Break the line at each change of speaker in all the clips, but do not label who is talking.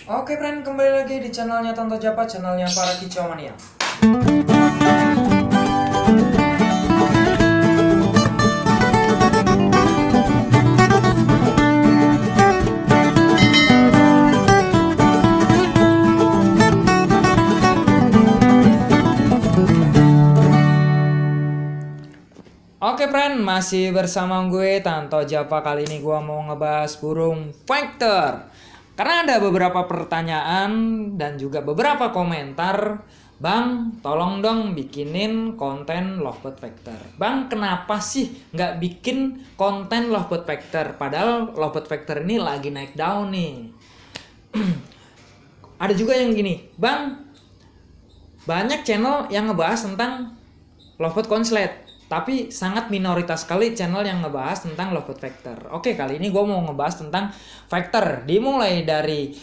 Oke friend, kembali lagi di channelnya Tonto Japa, channelnya para kicau mania. Oke friend, masih bersama gue Tonto Japa. Kali ini gue mau ngebahas burung vector. Karena ada beberapa pertanyaan dan juga beberapa komentar, Bang, tolong dong bikinin konten lovebird vector. Bang, kenapa sih nggak bikin konten lovebird vector? Padahal lovebird vector ini lagi naik daun nih. Ada juga yang gini, Bang, banyak channel yang ngebahas tentang lovebird konslet, tapi sangat minoritas sekali channel yang ngebahas tentang lovebird vector. Oke, kali ini gue mau ngebahas tentang vector, dimulai dari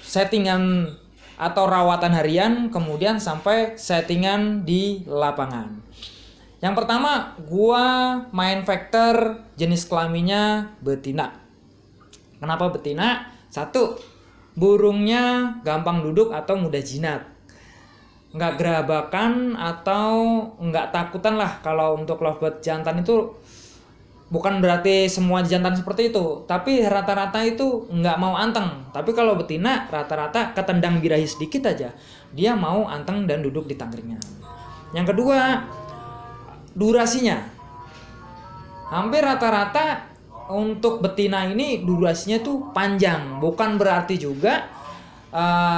settingan atau rawatan harian, kemudian sampai settingan di lapangan. Yang pertama, gue main vector jenis kelaminnya betina. Kenapa betina? Satu, burungnya gampang duduk atau mudah jinak, nggak gerabakan atau nggak takutan lah. Kalau untuk lovebird jantan itu bukan berarti semua jantan seperti itu, tapi rata-rata itu nggak mau anteng. Tapi kalau betina rata-rata ketendang birahi sedikit aja dia mau anteng dan duduk di tangkringan. Yang kedua, durasinya. Hampir rata-rata untuk betina ini durasinya tuh panjang. Bukan berarti juga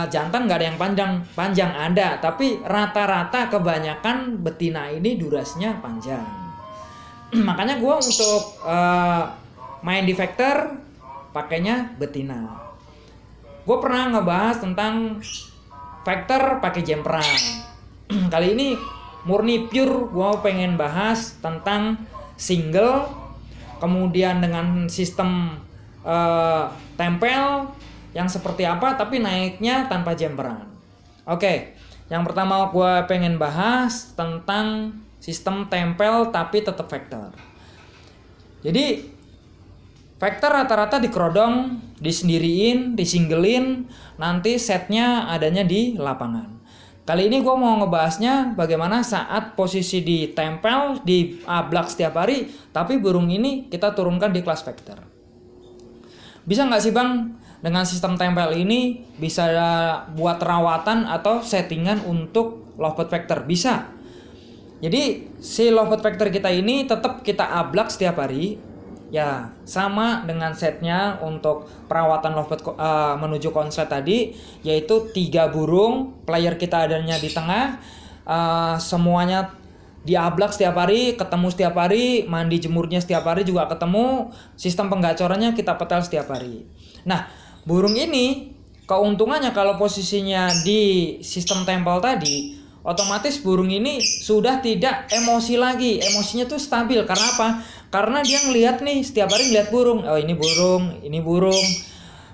jantan nggak ada yang panjang ada, tapi rata-rata kebanyakan betina ini durasinya panjang. Makanya gue untuk main di vector pakainya betina. Gue pernah ngebahas tentang vector pakai jemperan. Kali ini murni pure gue pengen bahas tentang single, kemudian dengan sistem tempel yang seperti apa, tapi naiknya tanpa jemperan. Oke, yang pertama gue pengen bahas tentang sistem tempel tapi tetap vector. Jadi vector rata-rata dikerodong, disendiriin, disinggelin, nanti setnya adanya di lapangan. Kali ini gue mau ngebahasnya bagaimana saat posisi di tempel, di ablak setiap hari, tapi burung ini kita turunkan di kelas vector. Bisa nggak sih Bang, dengan sistem tempel ini bisa buat rawatan atau settingan untuk lovebird vector? Bisa. Jadi si lovebird vector kita ini tetap kita ablak setiap hari, ya sama dengan setnya untuk perawatan lovebird menuju konslet tadi, yaitu 3 burung, player kita adanya di tengah, semuanya diablak setiap hari, ketemu setiap hari, mandi jemurnya setiap hari juga ketemu, sistem penggacorannya kita petel setiap hari. Nah, burung ini keuntungannya kalau posisinya di sistem tempel tadi, otomatis burung ini sudah tidak emosi lagi. Emosinya tuh stabil. Karena apa? Karena dia ngelihat nih, setiap hari ngelihat burung. Oh, ini burung, ini burung.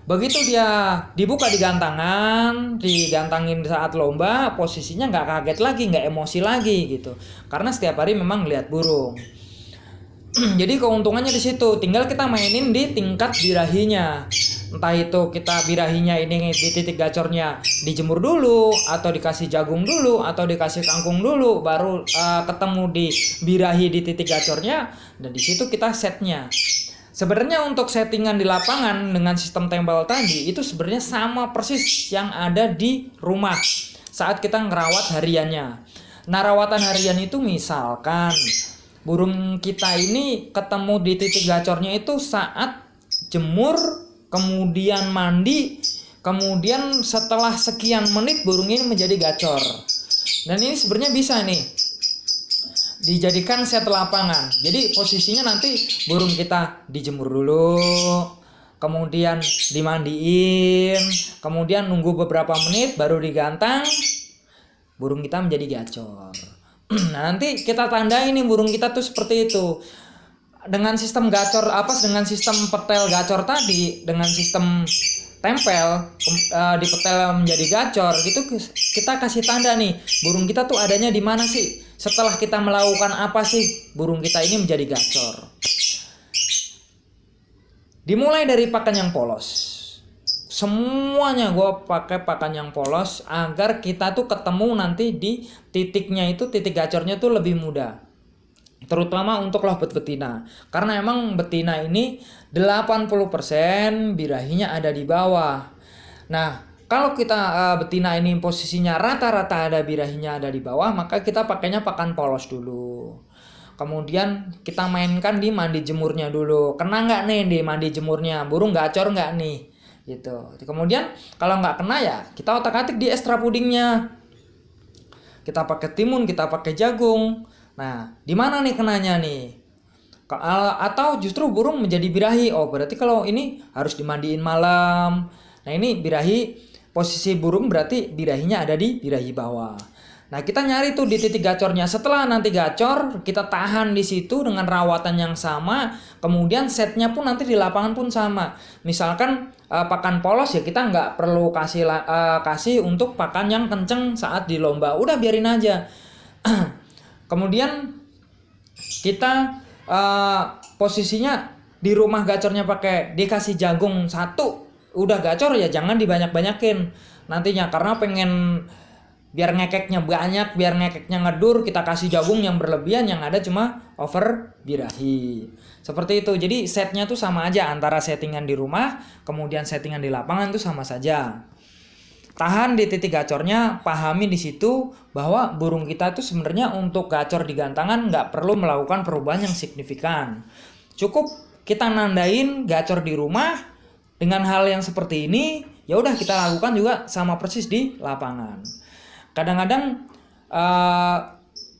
Begitu dia dibuka di gantangan, digantangin saat lomba, posisinya nggak kaget lagi, nggak emosi lagi gitu. Karena setiap hari memang ngelihat burung. Jadi keuntungannya di situ. Tinggal kita mainin di tingkat birahinya. Entah itu kita birahinya ini di titik gacornya dijemur dulu, atau dikasih jagung dulu, atau dikasih kangkung dulu, baru ketemu di birahi di titik gacornya, dan di situ kita setnya. Sebenarnya untuk settingan di lapangan dengan sistem tempel tadi itu sebenarnya sama persis yang ada di rumah saat kita ngerawat hariannya. Nah, rawatan harian itu misalkan burung kita ini ketemu di titik gacornya itu saat jemur, kemudian mandi, kemudian setelah sekian menit burung ini menjadi gacor. Dan ini sebenarnya bisa nih dijadikan set lapangan. Jadi posisinya nanti burung kita dijemur dulu, kemudian dimandiin, kemudian nunggu beberapa menit baru digantang, burung kita menjadi gacor. Nah, nanti kita tandai nih burung kita tuh seperti itu. Dengan sistem gacor dengan sistem petel gacor tadi, dengan sistem tempel di petel menjadi gacor gitu, kita kasih tanda nih burung kita tuh adanya di mana sih, setelah kita melakukan apa sih burung kita ini menjadi gacor. Dimulai dari pakan yang polos. semuanya gue pakai pakan yang polos agar kita tuh ketemu nanti di titiknya itu, titik gacornya tuh lebih mudah. Terutama untuk lovebird betina. Karena emang betina ini 80% birahinya ada di bawah. Nah, kalau kita betina ini posisinya rata-rata ada birahinya ada di bawah, maka kita pakainya pakan polos dulu. Kemudian kita mainkan di mandi jemurnya dulu. Kena nggak nih di mandi jemurnya? Burung gacor nggak nih? Gitu. Kemudian kalau nggak kena ya kita otak-atik di extra pudingnya. Kita pakai timun, kita pakai jagung. Nah, di mana nih kenanya nih? Atau justru burung menjadi birahi. Oh, berarti kalau ini harus dimandiin malam. Nah, ini birahi, posisi burung berarti birahinya ada di birahi bawah. Nah, kita nyari tuh di titik gacornya. Setelah nanti gacor, kita tahan di situ dengan rawatan yang sama. Kemudian setnya pun nanti di lapangan pun sama. Misalkan pakan polos ya kita nggak perlu kasih untuk pakan yang kenceng saat di lomba. Udah biarin aja. Kemudian kita posisinya di rumah gacornya dikasih jagung 1. Udah gacor ya jangan dibanyak-banyakin nantinya, karena pengen biar ngekeknya banyak, biar ngekeknya ngedur, kita kasih jagung yang berlebihan, yang ada cuma over birahi. Seperti itu. Jadi setnya tuh sama aja antara settingan di rumah, kemudian settingan di lapangan tuh sama saja. Tahan di titik gacornya, pahami di situ bahwa burung kita tuh sebenarnya untuk gacor di gantangan nggak perlu melakukan perubahan yang signifikan. Cukup kita nandain gacor di rumah dengan hal yang seperti ini, ya udah kita lakukan juga sama persis di lapangan. Kadang-kadang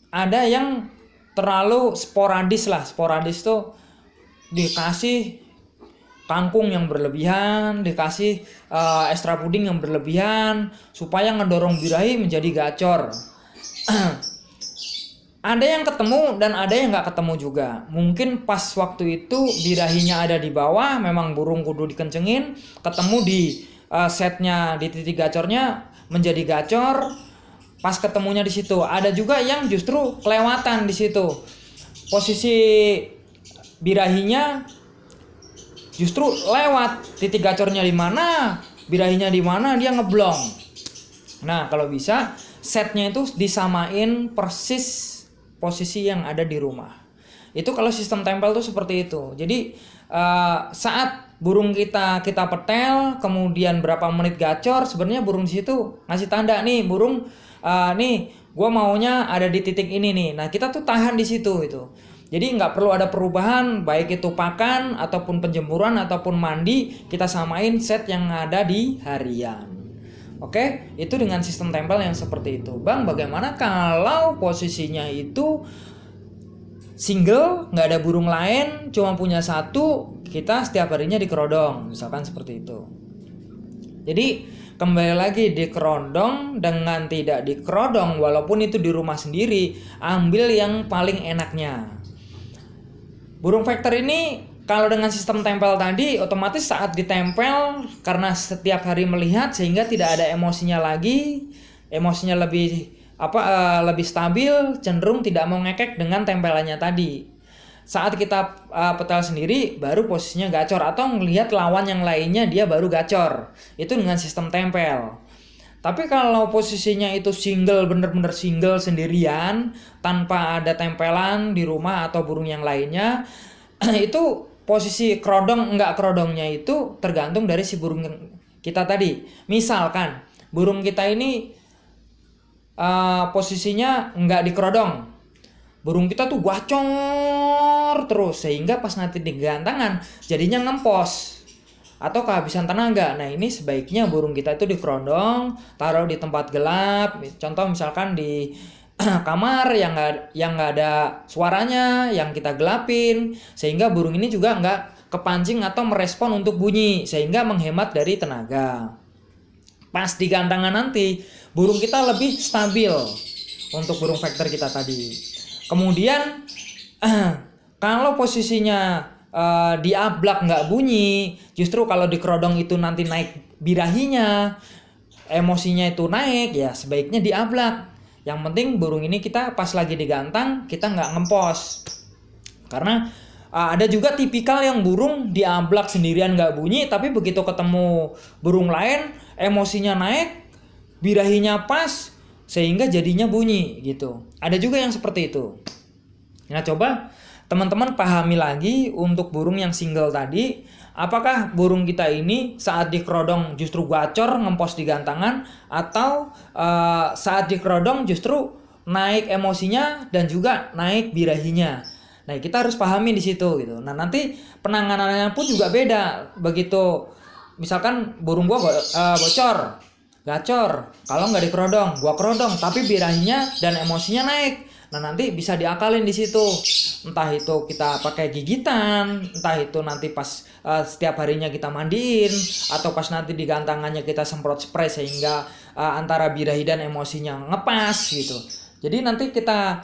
ada yang terlalu sporadis lah. Sporadis tuh dikasih kangkung yang berlebihan, dikasih extra puding yang berlebihan supaya ngedorong birahi menjadi gacor. Ada yang ketemu dan ada yang nggak ketemu juga. Mungkin pas waktu itu birahinya ada di bawah, memang burung kudu dikencengin, ketemu di setnya di titik gacornya menjadi gacor. Pas ketemunya di situ. Ada juga yang justru kelewatan di situ. Posisi birahinya justru lewat, titik gacornya di mana, birahinya di mana, dia ngeblong. Nah, kalau bisa setnya itu disamain persis posisi yang ada di rumah. Itu kalau sistem tempel tuh seperti itu. Jadi saat burung kita petel, kemudian berapa menit gacor, sebenarnya burung di situ ngasih tanda nih, burung nih gue maunya ada di titik ini nih. Nah, kita tuh tahan di situ itu. Jadi nggak perlu ada perubahan, baik itu pakan ataupun penjemuran ataupun mandi, kita samain set yang ada di harian. Oke, itu dengan sistem tempel yang seperti itu. Bang, bagaimana kalau posisinya itu single, nggak ada burung lain, cuma punya 1, kita setiap harinya dikerodong, misalkan seperti itu. Jadi kembali lagi dikerondong dengan tidak dikerodong, walaupun itu di rumah sendiri, ambil yang paling enaknya. Burung vector ini kalau dengan sistem tempel tadi, otomatis saat ditempel karena setiap hari melihat sehingga tidak ada emosinya lagi, emosinya lebih stabil, cenderung tidak mau ngekek dengan tempelannya tadi. Saat kita petel sendiri baru posisinya gacor, atau melihat lawan yang lainnya dia baru gacor. Itu dengan sistem tempel. Tapi kalau posisinya itu single, bener-bener single sendirian tanpa ada tempelan di rumah atau burung yang lainnya, itu posisi kerodong enggak kerodongnya itu tergantung dari si burung kita tadi. Misalkan burung kita ini posisinya enggak dikerodong, burung kita tuh gacor terus sehingga pas nanti di gantangan jadinya ngempos atau kehabisan tenaga. Nah, ini sebaiknya burung kita itu dikerondong, taruh di tempat gelap. Contoh misalkan di kamar yang nggak ada suaranya, yang kita gelapin, sehingga burung ini juga nggak kepancing atau merespon untuk bunyi, sehingga menghemat dari tenaga. Pas di gantangan nanti burung kita lebih stabil untuk burung vector kita tadi. Kemudian kalau posisinya diablak nggak bunyi, justru kalau dikerodong itu nanti naik birahinya, emosinya itu naik, ya sebaiknya diablak. Yang penting burung ini kita pas lagi digantang kita nggak ngempos, karena Ada juga tipikal yang burung diablak sendirian nggak bunyi, tapi begitu ketemu burung lain emosinya naik, birahinya pas, sehingga jadinya bunyi gitu. Ada juga yang seperti itu. Nah, coba teman-teman pahami lagi untuk burung yang single tadi, apakah burung kita ini saat dikerodong justru gacor ngempos di gantangan, atau saat dikerodong justru naik emosinya dan juga naik birahinya. Nah, kita harus pahami di situ gitu. Nah, nanti penanganannya pun juga beda. Begitu misalkan burung gua bocor, gacor, kalau nggak dikerodong, gua kerodong, tapi birahinya dan emosinya naik. Nah, nanti bisa diakalin di situ. Entah itu kita pakai gigitan, entah itu nanti pas setiap harinya kita mandiin, atau pas nanti di gantangannya kita semprot spray sehingga antara birahi dan emosinya ngepas gitu. Jadi nanti kita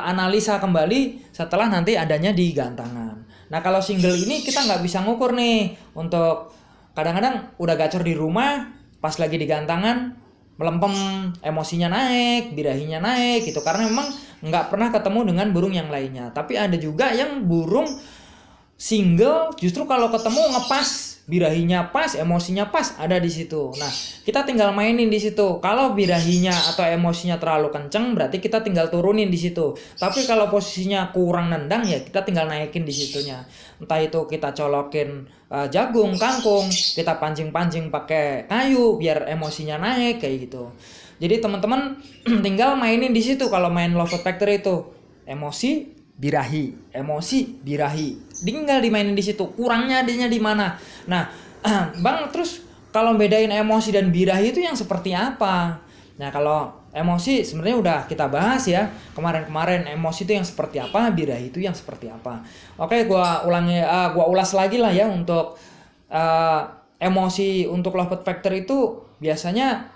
analisa kembali setelah nanti adanya di gantangan. Nah, kalau single ini kita nggak bisa ngukur nih. Untuk kadang-kadang udah gacor di rumah, pas lagi di gantangan melempem, emosinya naik, birahinya naik gitu. Karena memang nggak pernah ketemu dengan burung yang lainnya. Tapi ada juga yang burung single justru kalau ketemu ngepas, birahinya pas, emosinya pas, ada di situ. Nah, kita tinggal mainin di situ. Kalau birahinya atau emosinya terlalu kenceng, berarti kita tinggal turunin di situ. Tapi kalau posisinya kurang nendang, ya kita tinggal naikin di situnya. Entah itu kita colokin jagung, kangkung, kita pancing-pancing pakai kayu biar emosinya naik kayak gitu. Jadi teman-teman tinggal mainin di situ. Kalau main Lovebird Factory itu emosi, birahi, emosi, birahi, tinggal dimainin di situ. Kurangnya adanya di mana? Nah, Bang, terus kalau bedain emosi dan birahi itu yang seperti apa? Nah, kalau emosi sebenarnya udah kita bahas ya kemarin-kemarin. Emosi itu yang seperti apa, birahi itu yang seperti apa. Oke, gua ulas lagi lah ya untuk emosi untuk Lovebird Factory itu biasanya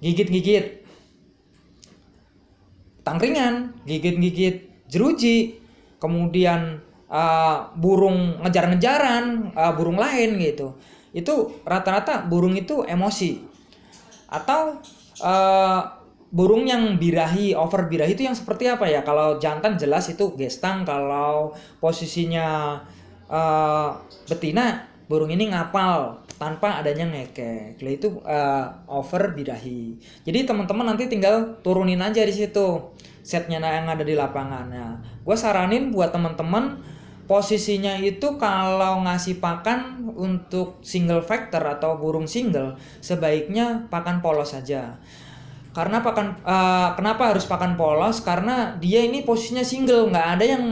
gigit-gigit tangkringan, gigit-gigit jeruji, kemudian burung ngejar-ngejaran burung lain gitu. Itu rata-rata burung itu emosi. Atau burung yang birahi, over birahi itu yang seperti apa ya? Kalau jantan jelas itu gestang, kalau posisinya betina burung ini ngapal tanpa adanya ngekek. Itu over birahi. Jadi teman-teman nanti tinggal turunin aja di situ setnya yang ada di lapangan. Nah, gue saranin buat teman-teman posisinya itu kalau ngasih pakan untuk single factor atau burung single sebaiknya pakan polos saja. Karena kenapa harus pakan polos? Karena dia ini posisinya single, nggak ada yang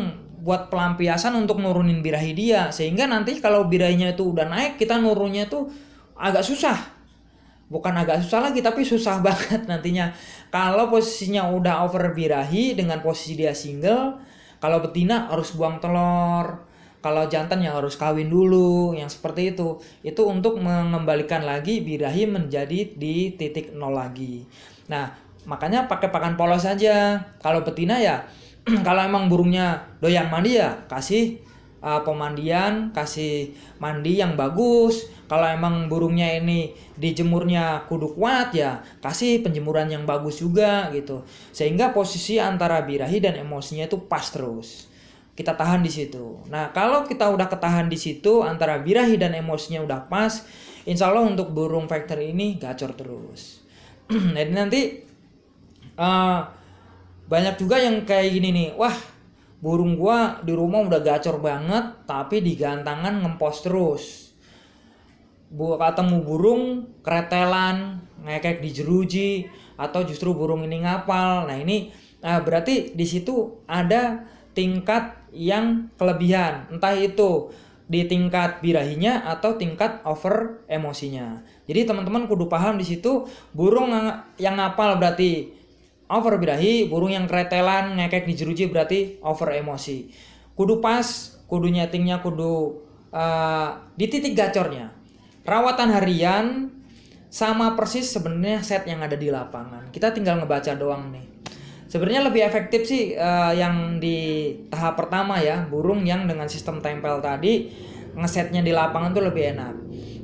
buat pelampiasan untuk nurunin birahi dia, sehingga nanti kalau birahinya itu udah naik, kita nurunnya tuh agak susah. Bukan agak susah lagi, tapi susah banget nantinya. Kalau posisinya udah over birahi dengan posisi dia single, kalau betina harus buang telur, kalau jantan yang harus kawin dulu, yang seperti itu. Itu untuk mengembalikan lagi birahi menjadi di titik nol lagi. Nah, makanya pakai pakan polos saja. Kalau betina ya, kalau emang burungnya doyan mandi ya kasih pemandian, kasih mandi yang bagus. Kalau emang burungnya ini dijemurnya kudu kuat ya kasih penjemuran yang bagus juga gitu. Sehingga posisi antara birahi dan emosinya itu pas terus. Kita tahan di situ. Nah, kalau kita udah ketahan di situ antara birahi dan emosinya udah pas, insya Allah untuk burung factory ini gacor terus. Jadi nanti banyak juga yang kayak gini nih. Wah, burung gua di rumah udah gacor banget tapi di gantangan ngempos terus. Ketemu burung keretelan, ngekek di jeruji, atau justru burung ini ngapal. Nah, ini berarti di situ ada tingkat yang kelebihan, entah itu di tingkat birahinya atau tingkat over emosinya. Jadi teman-teman kudu paham di situ, burung yang ngapal berarti over birahi, burung yang keretelan ngekek di jeruji berarti over emosi. Kudu pas, kudu nyetingnya kudu di titik gacornya. Rawatan harian sama persis sebenarnya set yang ada di lapangan. Kita tinggal ngebaca doang nih. Sebenarnya lebih efektif sih yang di tahap pertama ya, burung yang dengan sistem tempel tadi ngesetnya di lapangan tuh lebih enak.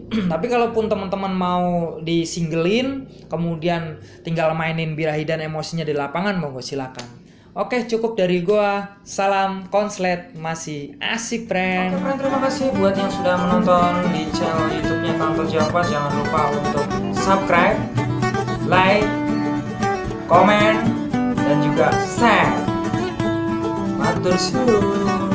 Tapi kalaupun teman-teman mau disinglein, kemudian tinggal mainin birahi dan emosinya di lapangan, monggo silakan. Oke, cukup dari gua. Salam konslet, masih asik, friend. Oke, friend, terima kasih buat yang sudah menonton di channel YouTube-nya Tanto Java. Jangan lupa untuk subscribe, like, komen, dan juga share. Matur suwun.